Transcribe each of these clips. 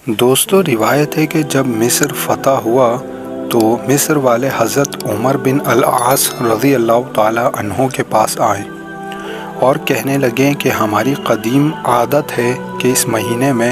دوستو، روایت ہے کہ جب مصر فتح ہوا تو مصر والے حضرت عمر بن العاص رضی اللہ تعالیٰ عنہ کے پاس آئے اور کہنے لگے کہ ہماری قدیم عادت ہے کہ اس مہینے میں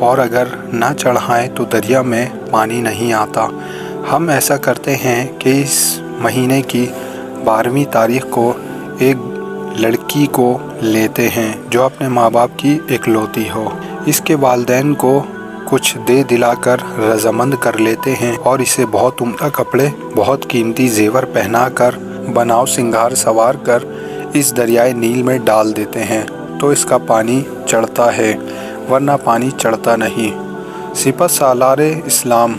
اور اگر نہ چڑھائیں تو دریا میں پانی نہیں آتا۔ ہم ایسا کرتے ہیں کہ اس مہینے کی 12ویں تاریخ کو ایک لڑکی کو لیتے ہیں جو اپنے ماں باپ کی اکلوتی ہو، اس کے والدین کو کچھ دے دلا کر رضامند کر لیتے ہیں اور اسے بہت عمدہ کپڑے، بہت قیمتی زیور پہنا کر، بناؤ سنگھار سوار کر اس دریائے نیل میں ڈال دیتے ہیں تو اس کا پانی چڑھتا ہے، ورنہ پانی چڑھتا نہیں۔ سپہ سالار اسلام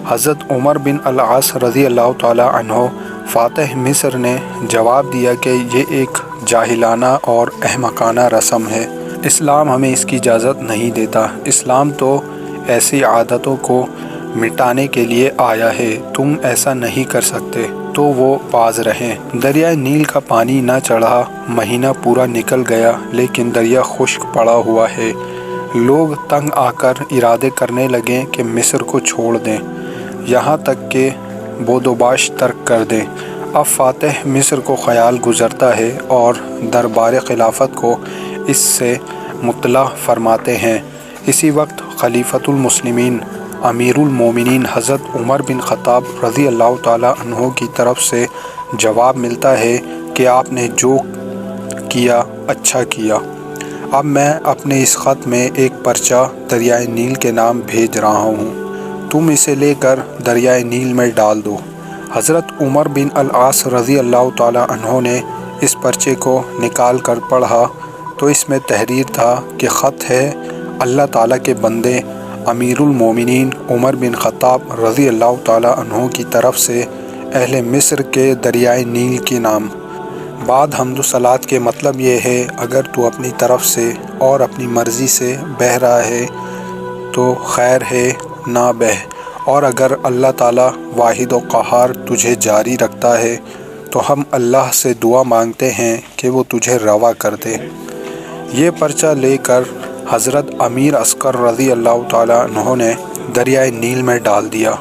حضرت عمر بن العاص رضی اللہ تعالیٰ عنہ فاتح مصر نے جواب دیا کہ یہ ایک جاہلانہ اور احمقانہ رسم ہے، اسلام ہمیں اس کی اجازت نہیں دیتا۔ اسلام تو ایسی عادتوں کو مٹانے کے لیے آیا ہے، تم ایسا نہیں کر سکتے۔ تو وہ باز رہے۔ دریائے نیل کا پانی نہ چڑھا، مہینہ پورا نکل گیا لیکن دریا خشک پڑا ہوا ہے۔ لوگ تنگ آ کر ارادے کرنے لگے کہ مصر کو چھوڑ دیں، یہاں تک کہ بودوباش ترک کر دیں۔ اب فاتح مصر کو خیال گزرتا ہے اور دربار خلافت کو اس سے مطلع فرماتے ہیں۔ اسی وقت خلیفۃ المسلمین امیر المومنین حضرت عمر بن خطاب رضی اللہ تعالیٰ عنہ کی طرف سے جواب ملتا ہے کہ آپ نے جو کیا اچھا کیا۔ اب میں اپنے اس خط میں ایک پرچہ دریائے نیل کے نام بھیج رہا ہوں، تم اسے لے کر دریائے نیل میں ڈال دو۔ حضرت عمر بن العاص رضی اللہ تعالیٰ عنہ نے اس پرچے کو نکال کر پڑھا تو اس میں تحریر تھا کہ خط ہے اللہ تعالیٰ کے بندے امیر المومنین عمر بن خطاب رضی اللہ تعالیٰ عنہ کی طرف سے اہل مصر کے دریائے نیل کے نام۔ بعد حمد و صلات کے مطلب یہ ہے، اگر تو اپنی طرف سے اور اپنی مرضی سے بہہ رہا ہے تو خیر ہے، نہ بہہ، اور اگر اللہ تعالیٰ واحد و قہار تجھے جاری رکھتا ہے تو ہم اللہ سے دعا مانگتے ہیں کہ وہ تجھے روا کر دے۔ یہ پرچہ لے کر حضرت امیر عسکر رضی اللہ تعالیٰ عنہ نے دریائے نیل میں ڈال دیا۔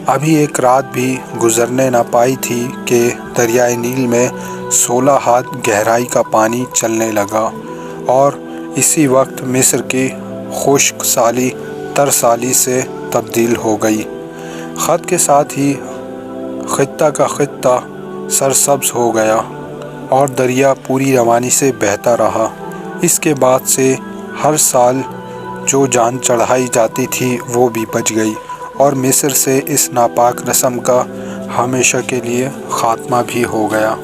ابھی ایک رات بھی گزرنے نہ پائی تھی کہ دریائے نیل میں 16 ہاتھ گہرائی کا پانی چلنے لگا، اور اسی وقت مصر کی خشک سالی ترسالی سے تبدیل ہو گئی۔ خط کے ساتھ ہی خطہ کا خطہ سرسبز ہو گیا اور دریا پوری روانی سے بہتا رہا۔ اس کے بعد سے ہر سال جو جان چڑھائی جاتی تھی وہ بھی بچ گئی، اور مصر سے اس ناپاک رسم کا ہمیشہ کے لیے خاتمہ بھی ہو گیا۔